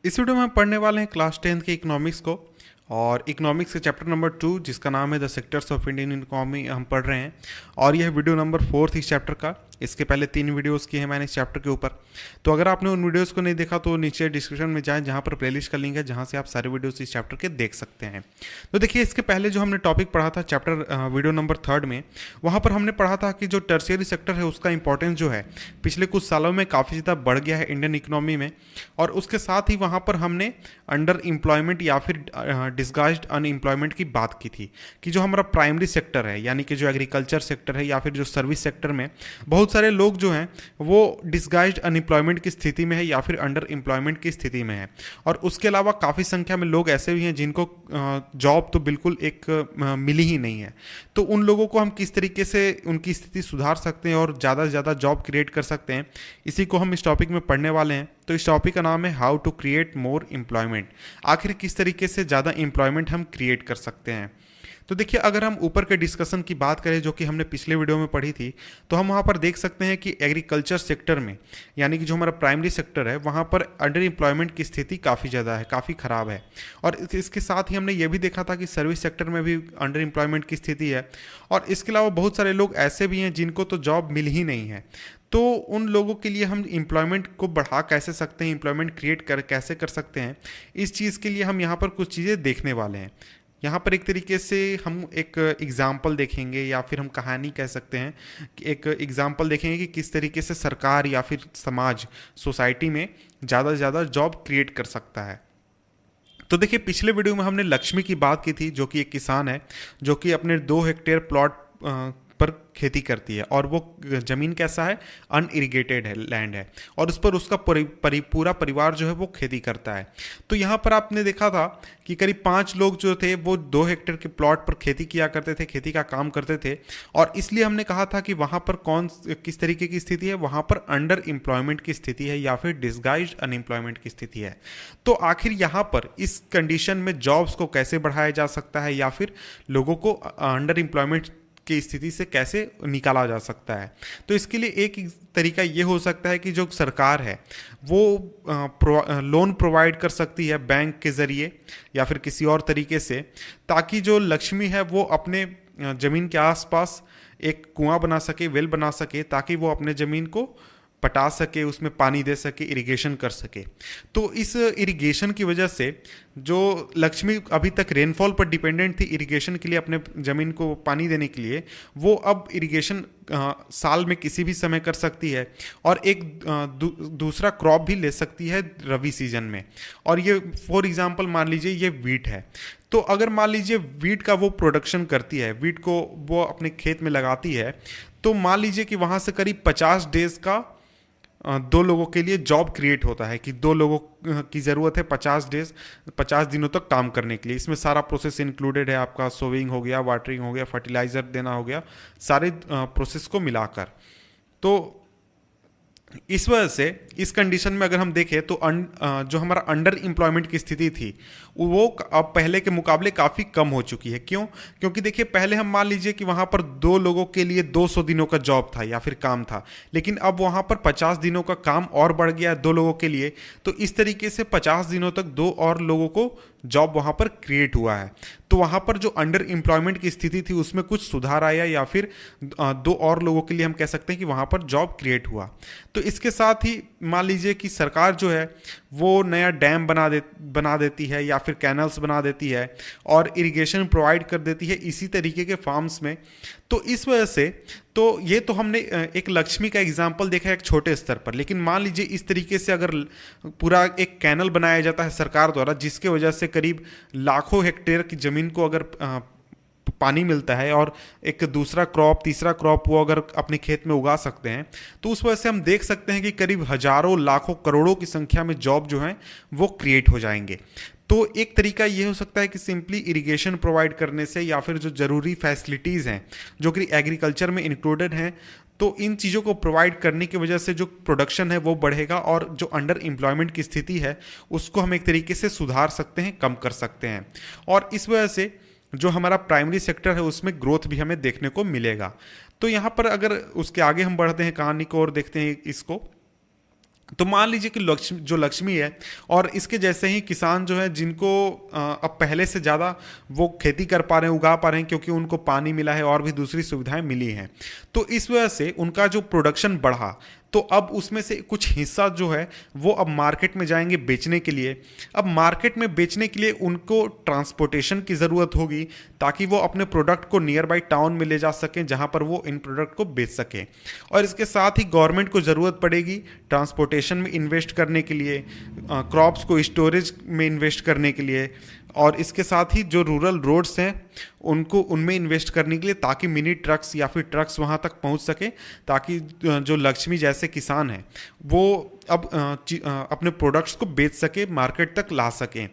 इस वीडियो में हम पढ़ने वाले हैं क्लास 10 के इकोनॉमिक्स को। और इकोनॉमिक्स के चैप्टर नंबर 2 जिसका नाम है the sectors of Indian economy हम पढ़ रहे हैं। और यह वीडियो नंबर 4 इस चैप्टर का। इसके पहले 3 वीडियोस किए हैं मैंने इस चैप्टर के ऊपर। तो अगर आपने उन वीडियोस को नहीं देखा तो नीचे डिस्क्रिप्शन में जाएं, जहां पर प्लेलिस्ट का लिंक है, जहां से आप सारे वीडियोस इस चैप्टर के देख सकते हैं। तो देखिए, इसके पहले जो हमने टॉपिक पढ़ा था चैप्टर वीडियो नंबर 3 में, वहाँ पर हमने पढ़ा था कि जो टर्शियरी सेक्टर है उसका इंपॉर्टेंस जो है पिछले कुछ सालों में काफ़ी ज़्यादा बढ़ गया है इंडियन इकोनॉमी में। और उसके साथ ही वहाँ पर हमने अंडर एम्प्लॉयमेंट या फिर डिस्गाइज्ड अनएम्प्लॉयमेंट की बात की थी कि जो हमारा प्राइमरी सेक्टर है, यानी कि जो एग्रीकल्चर सेक्टर है या फिर जो सर्विस सेक्टर में बहुत सारे लोग जो हैं वो डिस्गाइज्ड अनएम्प्लॉयमेंट की स्थिति में है या फिर अंडर एम्प्लॉयमेंट की स्थिति में है। और उसके अलावा काफ़ी संख्या में लोग ऐसे भी हैं जिनको जॉब तो बिल्कुल एक मिली ही नहीं है। तो उन लोगों को हम किस तरीके से उनकी स्थिति सुधार सकते हैं और ज़्यादा से ज़्यादा जॉब क्रिएट कर सकते हैं, इसी को हम इस टॉपिक में पढ़ने वाले हैं। तो इस टॉपिक का नाम है how to create more employment. आखिर किस तरीके से ज़्यादा एम्प्लॉयमेंट हम क्रिएट कर सकते हैं। तो देखिए, अगर हम ऊपर के डिस्कशन की बात करें जो कि हमने पिछले वीडियो में पढ़ी थी, तो हम वहाँ पर देख सकते हैं कि एग्रीकल्चर सेक्टर में, यानी कि जो हमारा प्राइमरी सेक्टर है, वहाँ पर अंडर एम्प्लॉयमेंट की स्थिति काफ़ी ज़्यादा है, काफ़ी ख़राब है। और इसके साथ ही हमने ये भी देखा था कि सर्विस सेक्टर में भी अंडर एम्प्लॉयमेंट की स्थिति है। और इसके अलावा बहुत सारे लोग ऐसे भी हैं जिनको तो जॉब मिल ही नहीं है। तो उन लोगों के लिए हम एम्प्लॉयमेंट को बढ़ा कैसे सकते हैं, एम्प्लॉयमेंट क्रिएट कर कैसे कर सकते हैं, इस चीज़ के लिए हम यहाँ पर कुछ चीज़ें देखने वाले हैं। यहाँ पर एक तरीके से हम एक एग्जाम्पल देखेंगे या फिर हम कहानी कह सकते हैं कि एक एग्जाम्पल देखेंगे कि किस तरीके से सरकार या फिर समाज, सोसाइटी में ज़्यादा से ज़्यादा जॉब क्रिएट कर सकता है। तो देखिए, पिछले वीडियो में हमने लक्ष्मी की बात की थी, जो कि एक किसान है जो कि अपने 2 हेक्टेयर प्लॉट पर खेती करती है। और वो ज़मीन कैसा है, अनइरिगेटेड है, लैंड है, और उस पर उसका पूरा परिवार जो है वो खेती करता है। तो यहाँ पर आपने देखा था कि करीब 5 लोग जो थे वो 2 हेक्टेयर के प्लॉट पर खेती किया करते थे, खेती का काम करते थे। और इसलिए हमने कहा था कि वहाँ पर किस तरीके की स्थिति है, वहाँ पर अंडर एम्प्लॉयमेंट की स्थिति है या फिर डिस्गाइज्ड अनएम्प्लॉयमेंट की स्थिति है। तो आखिर यहाँ पर इस कंडीशन में जॉब्स को कैसे बढ़ाया जा सकता है या फिर लोगों को अंडर एम्प्लॉयमेंट की स्थिति से कैसे निकाला जा सकता है। तो इसके लिए एक तरीका ये हो सकता है कि जो सरकार है वो लोन प्रोवाइड कर सकती है बैंक के ज़रिए या फिर किसी और तरीके से, ताकि जो लक्ष्मी है वो अपने ज़मीन के आसपास एक कुआं बना सके, वेल बना सके, ताकि वो अपने ज़मीन को पटा सके, उसमें पानी दे सके, इरिगेशन कर सके। तो इस इरिगेशन की वजह से जो लक्ष्मी अभी तक रेनफॉल पर डिपेंडेंट थी इरिगेशन के लिए, अपने ज़मीन को पानी देने के लिए, वो अब इरिगेशन साल में किसी भी समय कर सकती है और एक दूसरा क्रॉप भी ले सकती है रबी सीजन में। और ये फॉर एग्जांपल मान लीजिए ये वीट है। तो अगर मान लीजिए वीट का वो प्रोडक्शन करती है, वीट को वो अपने खेत में लगाती है, तो मान लीजिए कि वहाँ से करीब 50 डेज का 2 लोगों के लिए जॉब क्रिएट होता है कि 2 लोगों की ज़रूरत है 50 डेज, 50 दिनों तक काम करने के लिए। इसमें सारा प्रोसेस इंक्लूडेड है, आपका सोविंग हो गया, वाटरिंग हो गया, फर्टिलाइज़र देना हो गया, सारे प्रोसेस को मिलाकर। तो इस वजह से इस कंडीशन में अगर हम देखें तो जो हमारा अंडर एम्प्लॉयमेंट की स्थिति थी वो अब पहले के मुकाबले काफ़ी कम हो चुकी है। क्यों? क्योंकि देखिए, पहले हम मान लीजिए कि वहाँ पर 2 लोगों के लिए 200 दिनों का जॉब था या फिर काम था, लेकिन अब वहाँ पर 50 दिनों का काम और बढ़ गया 2 लोगों के लिए। तो इस तरीके से 50 दिनों तक 2 और लोगों को जॉब वहाँ पर क्रिएट हुआ है। तो वहाँ पर जो अंडर एम्प्लॉयमेंट की स्थिति थी उसमें कुछ सुधार आया, या फिर 2 और लोगों के लिए हम कह सकते हैं कि वहाँ पर जॉब क्रिएट हुआ। तो इसके साथ ही मान लीजिए कि सरकार जो है वो नया डैम बना देती है या फिर कैनल्स बना देती है और इरिगेशन प्रोवाइड कर देती है इसी तरीके के फार्म्स में। तो इस वजह से, तो ये तो हमने एक लक्ष्मी का एग्जाम्पल देखा है एक छोटे स्तर पर, लेकिन मान लीजिए इस तरीके से अगर पूरा एक कैनल बनाया जाता है सरकार द्वारा, जिसके वजह से करीब लाखों हेक्टेयर की ज़मीन को अगर पानी मिलता है और एक दूसरा क्रॉप, तीसरा क्रॉप वो अगर अपने खेत में उगा सकते हैं, तो उस वजह से हम देख सकते हैं कि करीब हजारों, लाखों, करोड़ों की संख्या में जॉब जो हैं वो क्रिएट हो जाएंगे। तो एक तरीका ये हो सकता है कि सिंपली इरिगेशन प्रोवाइड करने से या फिर जो ज़रूरी फैसिलिटीज़ हैं जो कि एग्रीकल्चर में इंक्लूडेड हैं, तो इन चीज़ों को प्रोवाइड करने की वजह से जो प्रोडक्शन है वो बढ़ेगा और जो अंडर एम्प्लॉयमेंट की स्थिति है उसको हम एक तरीके से सुधार सकते हैं, कम कर सकते हैं। और इस वजह से जो हमारा प्राइमरी सेक्टर है उसमें ग्रोथ भी हमें देखने को मिलेगा। तो यहाँ पर अगर उसके आगे हम बढ़ते हैं कहानी को और देखते हैं इसको, तो मान लीजिए कि लक्ष्मी है और इसके जैसे ही किसान जो है जिनको अब पहले से ज़्यादा वो खेती कर पा रहे हैं, उगा पा रहे हैं, क्योंकि उनको पानी मिला है और भी दूसरी सुविधाएं मिली हैं। तो इस वजह से उनका जो प्रोडक्शन बढ़ा, तो अब उसमें से कुछ हिस्सा जो है वो अब मार्केट में जाएंगे बेचने के लिए। अब मार्केट में बेचने के लिए उनको ट्रांसपोर्टेशन की ज़रूरत होगी, ताकि वो अपने प्रोडक्ट को नियर बाई टाउन में ले जा सकें जहां पर वो इन प्रोडक्ट को बेच सकें। और इसके साथ ही गवर्नमेंट को ज़रूरत पड़ेगी ट्रांसपोर्टेशन में इन्वेस्ट करने के लिए, क्रॉप्स को स्टोरेज में इन्वेस्ट करने के लिए, और इसके साथ ही जो रूरल रोड्स हैं उनको उनमें इन्वेस्ट करने के लिए, ताकि मिनी ट्रक्स या फिर ट्रक्स वहां तक पहुंच सके, ताकि जो लक्ष्मी जैसे किसान हैं वो अब अपने प्रोडक्ट्स को बेच सके, मार्केट तक ला सकें।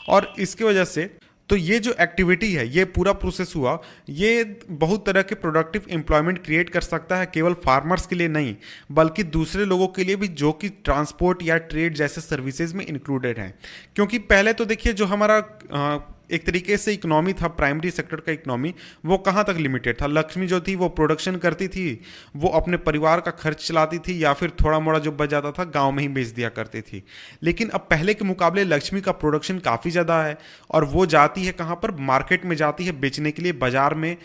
और इसकी वजह से तो ये जो एक्टिविटी है, ये पूरा प्रोसेस हुआ, ये बहुत तरह के प्रोडक्टिव एम्प्लॉयमेंट क्रिएट कर सकता है, केवल फार्मर्स के लिए नहीं बल्कि दूसरे लोगों के लिए भी जो कि ट्रांसपोर्ट या ट्रेड जैसे सर्विसेज में इंक्लूडेड हैं। क्योंकि पहले तो देखिए जो हमारा एक तरीके से इकोनॉमी था, प्राइमरी सेक्टर का इकोनॉमी, वो कहाँ तक लिमिटेड था। लक्ष्मी जो थी वो प्रोडक्शन करती थी, वो अपने परिवार का खर्च चलाती थी, या फिर थोड़ा मोड़ा जो बच जाता था गांव में ही बेच दिया करती थी। लेकिन अब पहले के मुकाबले लक्ष्मी का प्रोडक्शन काफ़ी ज़्यादा है, और वो जाती है कहाँ पर, मार्केट में जाती है बेचने के लिए, बाजार में,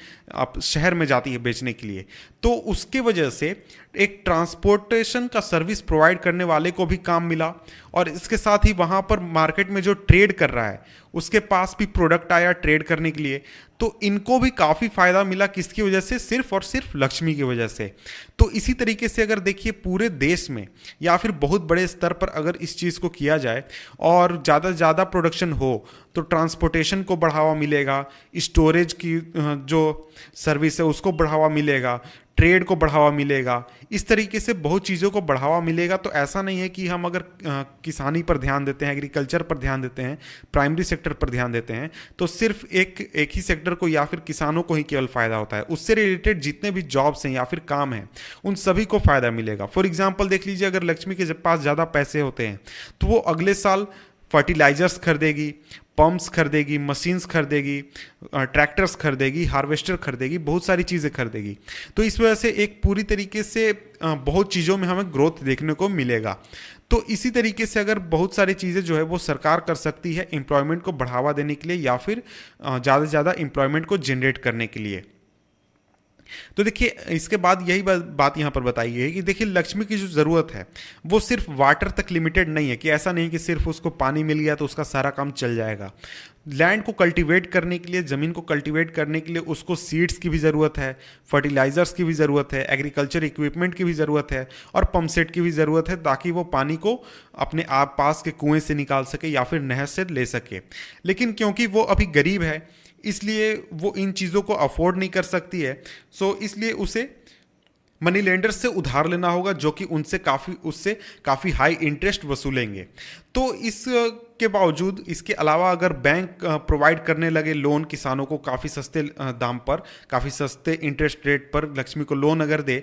शहर में जाती है बेचने के लिए। तो उसके वजह से एक ट्रांसपोर्टेशन का सर्विस प्रोवाइड करने वाले को भी काम मिला, और इसके साथ ही वहाँ पर मार्केट में जो ट्रेड कर रहा है उसके पास भी प्रोडक्ट आया ट्रेड करने के लिए। तो इनको भी काफ़ी फायदा मिला, किसकी वजह से, सिर्फ और सिर्फ लक्ष्मी की वजह से। तो इसी तरीके से अगर देखिए पूरे देश में या फिर बहुत बड़े स्तर पर अगर इस चीज़ को किया जाए और ज़्यादा से ज़्यादा प्रोडक्शन हो, तो ट्रांसपोर्टेशन को बढ़ावा मिलेगा, स्टोरेज की जो सर्विस है उसको बढ़ावा मिलेगा, ट्रेड को बढ़ावा मिलेगा, इस तरीके से बहुत चीज़ों को बढ़ावा मिलेगा। तो ऐसा नहीं है कि हम अगर किसानी पर ध्यान देते हैं, एग्रीकल्चर पर ध्यान देते हैं, प्राइमरी सेक्टर पर ध्यान देते हैं, तो सिर्फ एक ही सेक्टर को या फिर किसानों को ही केवल फ़ायदा होता है। उससे रिलेटेड जितने भी जॉब्स हैं या फिर काम हैं उन सभी को फ़ायदा मिलेगा। फॉर एग्जाम्पल देख लीजिए, अगर लक्ष्मी के पास ज़्यादा पैसे होते हैं तो वो अगले साल फर्टिलाइजर्स खरीदेगी, पंप्स खरीदेगी, मशीन्स खरीदेगी, ट्रैक्टर्स खरीदेगी, हार्वेस्टर खरीदेगी, बहुत सारी चीज़ें खरीदेगी। तो इस वजह से एक पूरी तरीके से बहुत चीज़ों में हमें ग्रोथ देखने को मिलेगा। तो इसी तरीके से अगर बहुत सारी चीज़ें जो है वो सरकार कर सकती है एम्प्लॉयमेंट को बढ़ावा देने के लिए, या फिर ज़्यादा से ज़्यादा एम्प्लॉयमेंट को जनरेट करने के लिए। तो देखिए इसके बाद यही बात यहाँ पर बताई है कि देखिए लक्ष्मी की जो ज़रूरत है वो सिर्फ वाटर तक लिमिटेड नहीं है, कि ऐसा नहीं कि सिर्फ उसको पानी मिल गया तो उसका सारा काम चल जाएगा। लैंड को कल्टीवेट करने के लिए, ज़मीन को कल्टीवेट करने के लिए उसको सीड्स की भी ज़रूरत है, फर्टिलाइजर्स की भी ज़रूरत है, एग्रीकल्चर इक्विपमेंट की भी ज़रूरत है, और पंप सेट की भी ज़रूरत है, ताकि वो पानी को अपने आप पास के कुएं से निकाल सके या फिर नहर से ले सके। लेकिन क्योंकि वो अभी गरीब है इसलिए वो इन चीज़ों को अफोर्ड नहीं कर सकती है, सो इसलिए उसे मनी लेंडर से उधार लेना होगा, जो कि उससे काफ़ी हाई इंटरेस्ट वसूलेंगे। तो इस के बावजूद, इसके अलावा अगर बैंक प्रोवाइड करने लगे लोन किसानों को काफ़ी सस्ते दाम पर, काफ़ी सस्ते इंटरेस्ट रेट पर लक्ष्मी को लोन अगर दे,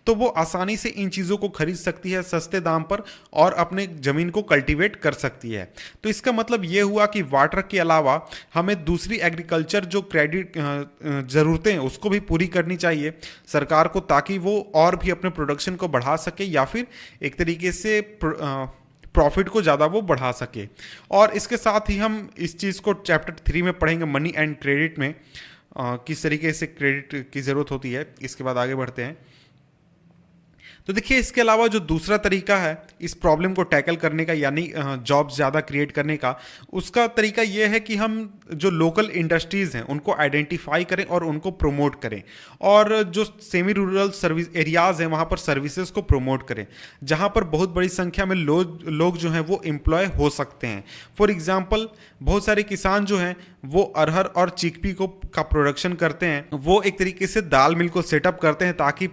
तो वो आसानी से इन चीज़ों को खरीद सकती है सस्ते दाम पर और अपने ज़मीन को कल्टीवेट कर सकती है। तो इसका मतलब ये हुआ कि वाटर के अलावा हमें दूसरी एग्रीकल्चर जो क्रेडिट ज़रूरतें हैं उसको भी पूरी करनी चाहिए सरकार को, ताकि वो और भी अपने प्रोडक्शन को बढ़ा सके, या फिर एक तरीके से प्रॉफिट को ज़्यादा वो बढ़ा सके। और इसके साथ ही हम इस चीज़ को चैप्टर 3 में पढ़ेंगे, मनी एंड क्रेडिट में किस तरीके से क्रेडिट की ज़रूरत होती है। इसके बाद आगे बढ़ते हैं। तो देखिए इसके अलावा जो दूसरा तरीका है इस प्रॉब्लम को टैकल करने का, यानी जॉब्स ज़्यादा क्रिएट करने का, उसका तरीका ये है कि हम जो लोकल इंडस्ट्रीज़ हैं उनको आइडेंटिफाई करें और उनको प्रमोट करें, और जो सेमी रूरल सर्विस एरियाज़ हैं वहाँ पर सर्विसेज को प्रमोट करें, जहाँ पर बहुत बड़ी संख्या में लोग जो हैं वो एम्प्लॉय हो सकते हैं। फॉर एग्जांपल बहुत सारे किसान जो हैं वो अरहर और चिकपी का प्रोडक्शन करते हैं, वो एक तरीके से दाल मिल को सेटअप करते हैं ताकि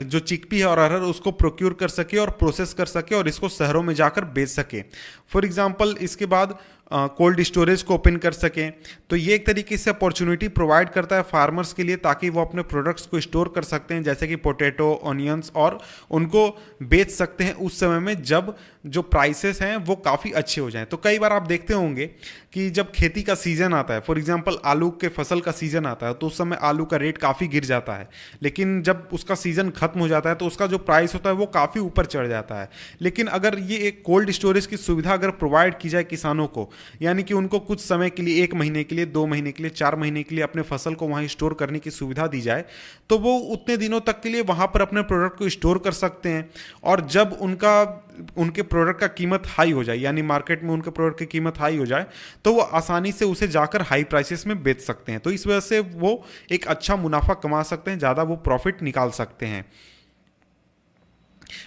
जो चिकपी है और अरहर उसको प्रोक्योर कर सके और प्रोसेस कर सके और इसको शहरों में जाकर बेच सके। फॉर एग्जांपल इसके बाद कोल्ड स्टोरेज को ओपन कर सकें। तो ये एक तरीके से अपॉर्चुनिटी प्रोवाइड करता है फार्मर्स के लिए, ताकि वो अपने प्रोडक्ट्स को स्टोर कर सकते हैं, जैसे कि पोटैटो, ऑनियंस, और उनको बेच सकते हैं उस समय में जब जो प्राइसेस हैं वो काफ़ी अच्छे हो जाएं। तो कई बार आप देखते होंगे कि जब खेती का सीज़न आता है, फॉर एग्जांपल आलू के फसल का सीज़न आता है, तो उस समय आलू का रेट काफ़ी गिर जाता है, लेकिन जब उसका सीज़न खत्म हो जाता है तो उसका जो प्राइस होता है वो काफ़ी ऊपर चढ़ जाता है। लेकिन अगर ये एक कोल्ड स्टोरेज की सुविधा अगर प्रोवाइड की जाए किसानों को, यानी कि उनको कुछ समय के लिए, 1 महीने के लिए, 2 महीने के लिए, 4 महीने के लिए अपने फसल को वहाँ स्टोर करने की सुविधा दी जाए, तो वो उतने दिनों तक के लिए वहाँ पर अपने प्रोडक्ट को स्टोर कर सकते हैं। और जब उनके प्रोडक्ट का कीमत हाई हो जाए, यानी मार्केट में उनके प्रोडक्ट की कीमत हाई हो जाए, तो वो आसानी से उसे जाकर हाई प्राइसेस में बेच सकते हैं। तो इस वजह से वो एक अच्छा मुनाफा कमा सकते हैं, ज़्यादा वो प्रॉफिट निकाल सकते हैं।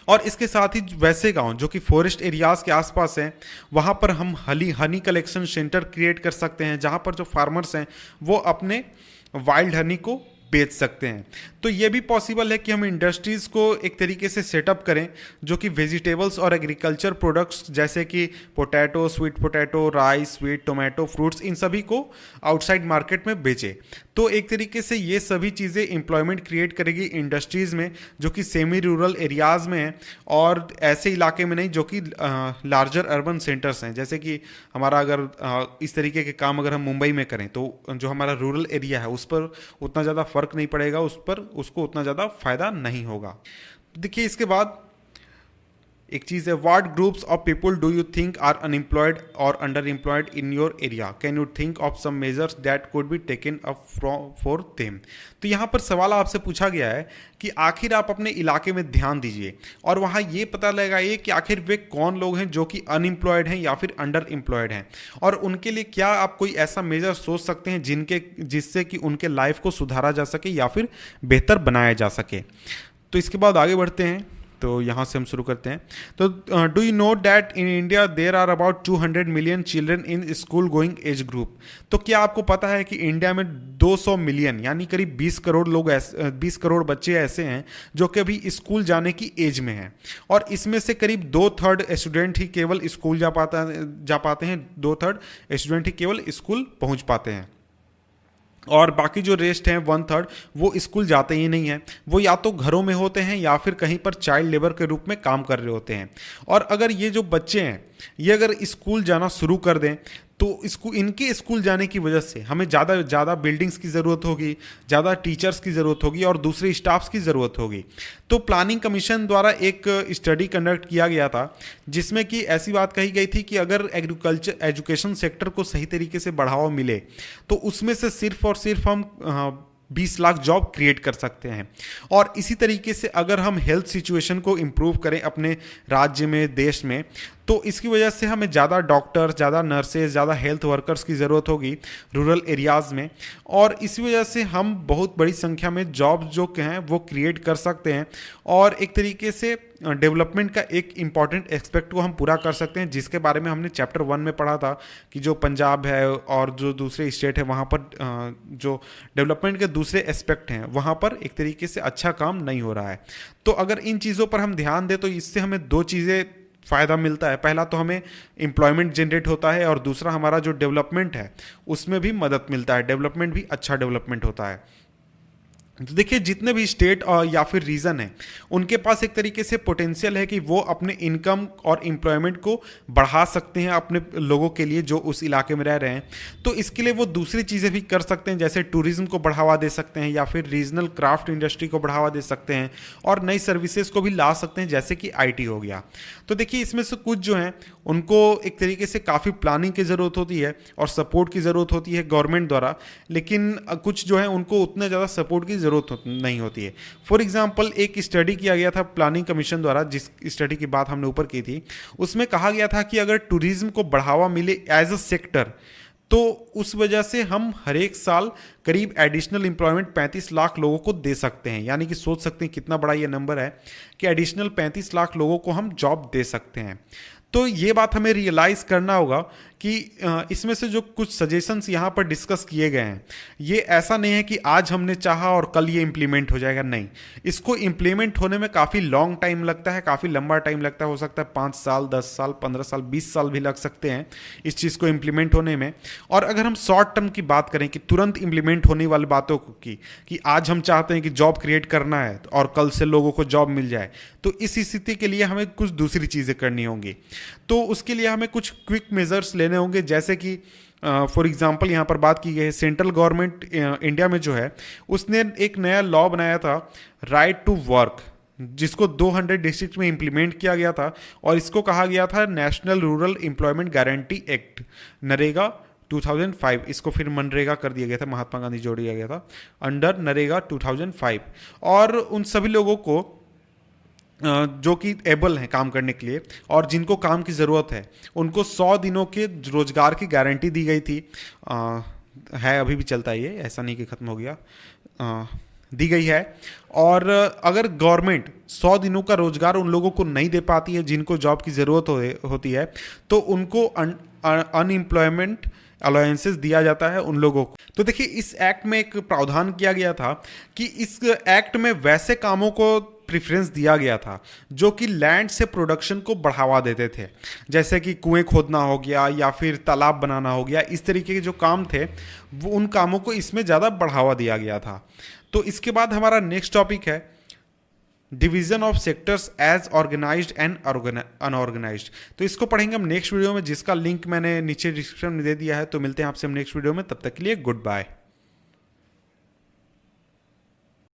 और इसके साथ ही वैसे गांव जो कि फॉरेस्ट एरियाज के आसपास हैं, वहाँ पर हम हनी कलेक्शन सेंटर क्रिएट कर सकते हैं, जहाँ पर जो फार्मर्स हैं वो अपने वाइल्ड हनी को बेच सकते हैं। तो ये भी पॉसिबल है कि हम इंडस्ट्रीज़ को एक तरीके से सेटअप करें जो कि वेजिटेबल्स और एग्रीकल्चर प्रोडक्ट्स जैसे कि potato, sweet potato, rice, sweet tomato, fruits, इन सभी को आउटसाइड मार्केट में बेचें। तो एक तरीके से ये सभी चीज़ें एम्प्लॉयमेंट क्रिएट करेगी इंडस्ट्रीज़ में जो कि सेमी रूरल एरियाज़ में हैं, और ऐसे इलाके में नहीं जो कि लार्जर अर्बन सेंटर्स हैं। जैसे कि हमारा अगर इस तरीके के काम अगर हम मुंबई में करें तो जो हमारा रूरल एरिया है उस पर उतना ज़्यादा फर्क नहीं पड़ेगा, उसको उतना ज़्यादा फायदा नहीं होगा। देखिए इसके बाद एक चीज़ है, what groups of people do you think are unemployed or underemployed in your area, can you think of some measures that could be taken up for them. तो यहाँ पर सवाल आपसे पूछा गया है कि आखिर आप अपने इलाके में ध्यान दीजिए और वहाँ ये पता लगाइए कि आखिर वे कौन लोग हैं जो कि अनएम्प्लॉयड हैं या फिर अंडर एम्प्लॉयड हैं, और उनके लिए क्या आप कोई ऐसा मेजर सोच सकते हैं जिससे कि उनके लाइफ को सुधारा जा सके या फिर बेहतर बनाया जा सके। तो इसके बाद आगे बढ़ते हैं, तो यहाँ से हम शुरू करते हैं। तो do you know that in India there are about 200 million children in school going age group. तो क्या आपको पता है कि इंडिया में 200 मिलियन यानी करीब 20 करोड़ लोग 20 करोड़ बच्चे ऐसे हैं जो कि अभी स्कूल जाने की एज में हैं, और इसमें से करीब 2/3 स्टूडेंट ही केवल स्कूल जा पाते हैं, 2/3 स्टूडेंट ही केवल स्कूल पहुँच पाते हैं, और बाकी जो रेस्ट हैं 1/3 वो स्कूल जाते ही नहीं हैं। वो या तो घरों में होते हैं या फिर कहीं पर चाइल्ड लेबर के रूप में काम कर रहे होते हैं। और अगर ये जो बच्चे हैं ये अगर स्कूल जाना शुरू कर दें तो इनके स्कूल जाने की वजह से हमें ज़्यादा बिल्डिंग्स की ज़रूरत होगी, ज़्यादा टीचर्स की ज़रूरत होगी और दूसरे स्टाफ्स की ज़रूरत होगी। तो प्लानिंग कमीशन द्वारा एक स्टडी कंडक्ट किया गया था जिसमें कि ऐसी बात कही गई थी कि अगर एग्रीकल्चर एजुकेशन सेक्टर को सही तरीके से बढ़ावा मिले तो उसमें से सिर्फ और सिर्फ हम 20 लाख जॉब क्रिएट कर सकते हैं। और इसी तरीके से अगर हम हेल्थ सिचुएशन को इम्प्रूव करें अपने राज्य में, देश में, तो इसकी वजह से हमें ज़्यादा डॉक्टर्स, ज़्यादा नर्सेज, ज़्यादा हेल्थ वर्कर्स की ज़रूरत होगी रूरल एरियाज़ में, और इसी वजह से हम बहुत बड़ी संख्या में जॉब जो हैं वो क्रिएट कर सकते हैं, और एक तरीके से डेवलपमेंट का एक इम्पॉर्टेंट एस्पेक्ट को हम पूरा कर सकते हैं, जिसके बारे में हमने चैप्टर 1 में पढ़ा था कि जो पंजाब है और जो दूसरे स्टेट है वहाँ पर जो डेवलपमेंट के दूसरे एस्पेक्ट हैं वहाँ पर एक तरीके से अच्छा काम नहीं हो रहा है। तो अगर इन चीज़ों पर हम ध्यान दें तो इससे हमें 2 चीज़ें फ़ायदा मिलता है। पहला तो हमें एम्प्लॉयमेंट जनरेट होता है, और दूसरा हमारा जो डेवलपमेंट है उसमें भी मदद मिलता है, डेवलपमेंट भी अच्छा डेवलपमेंट होता है। तो देखिए जितने भी स्टेट या फिर रीजन है उनके पास एक तरीके से पोटेंशियल है कि वो अपने इनकम और एम्प्लॉयमेंट को बढ़ा सकते हैं अपने लोगों के लिए जो उस इलाके में रह रहे हैं। तो इसके लिए वो दूसरी चीज़ें भी कर सकते हैं, जैसे टूरिज्म को बढ़ावा दे सकते हैं या फिर रीजनल क्राफ्ट इंडस्ट्री को बढ़ावा दे सकते हैं, और नई सर्विसेज को भी ला सकते हैं जैसे कि IT हो गया। तो देखिए इसमें से कुछ जो हैं उनको एक तरीके से काफ़ी प्लानिंग की ज़रूरत होती है और सपोर्ट की ज़रूरत होती है गवर्नमेंट द्वारा, लेकिन कुछ जो है उनको उतना ज़्यादा सपोर्ट की ज़रूरत नहीं होती है। फॉर एग्जांपल एक स्टडी किया गया था प्लानिंग कमीशन द्वारा, जिस स्टडी की बात हमने ऊपर की थी, उसमें कहा गया था कि अगर टूरिज्म को बढ़ावा मिले एज अ सेक्टर तो उस वजह से हम हर एक साल करीब एडिशनल एम्प्लॉयमेंट 35 लाख लोगों को दे सकते हैं। यानी कि सोच सकते हैं कितना बड़ा ये नंबर है कि एडिशनल 35 लाख लोगों को हम जॉब दे सकते हैं। तो ये बात हमें रियलाइज़ करना होगा कि इसमें से जो कुछ सजेशंस यहाँ पर डिस्कस किए गए हैं, ये ऐसा नहीं है कि आज हमने चाहा और कल ये इम्प्लीमेंट हो जाएगा, नहीं। इसको इम्प्लीमेंट होने में काफ़ी लॉन्ग टाइम लगता है, काफ़ी लंबा टाइम लगता है, हो सकता है 5 साल, 10 साल, 15 साल, 20 साल भी लग सकते हैं इस चीज़ को इम्प्लीमेंट होने में। और अगर हम शॉर्ट टर्म की बात करें कि तुरंत इम्प्लीमेंट होने वाली बातों को कि आज हम चाहते हैं कि जॉब क्रिएट करना है और कल से लोगों को जॉब मिल जाए, तो इस स्थिति के लिए हमें कुछ दूसरी चीज़ें करनी होंगी। तो उसके लिए हमें कुछ क्विक मेजर्स लेने होंगे, जैसे कि फॉर एग्जांपल यहाँ पर बात की गई है, सेंट्रल गवर्नमेंट इंडिया में जो है उसने एक नया लॉ बनाया था, राइट टू वर्क, जिसको 200 डिस्ट्रिक्ट में इंप्लीमेंट किया गया था और इसको कहा गया था national rural employment guarantee act, NREGA 2005। इसको फिर मनरेगा कर दिया गया था, महात्मा गांधी जोड़ दिया गया था अंडर नरेगा 2005। और उन सभी लोगों को जो कि एबल हैं काम करने के लिए और जिनको काम की ज़रूरत है, उनको 100 दिनों के रोजगार की गारंटी दी गई थी। है, अभी भी चलता है ये, ऐसा नहीं कि ख़त्म हो गया, दी गई है। और अगर गवर्नमेंट 100 दिनों का रोजगार उन लोगों को नहीं दे पाती है जिनको जॉब की ज़रूरत होती है, तो उनको अनएम्प्लॉयमेंट अलाउंसेस दिया जाता है उन लोगों को। तो देखिए, इस एक्ट में एक प्रावधान किया गया था कि इस एक्ट में वैसे कामों को प्रेफरेंस दिया गया था जो कि लैंड से प्रोडक्शन को बढ़ावा देते थे, जैसे कि कुएं खोदना हो गया या फिर तालाब बनाना हो गया। इस तरीके के जो काम थे वो उन कामों को इसमें ज़्यादा बढ़ावा दिया गया था। तो इसके बाद हमारा नेक्स्ट टॉपिक है division of sectors as organised and unorganised. तो इसको पढ़ेंगे हम नेक्स्ट वीडियो में, जिसका लिंक मैंने नीचे डिस्क्रिप्शन में दे दिया है। तो मिलते हैं आपसे हम नेक्स्ट वीडियो में, तब तक के लिए गुड बाय।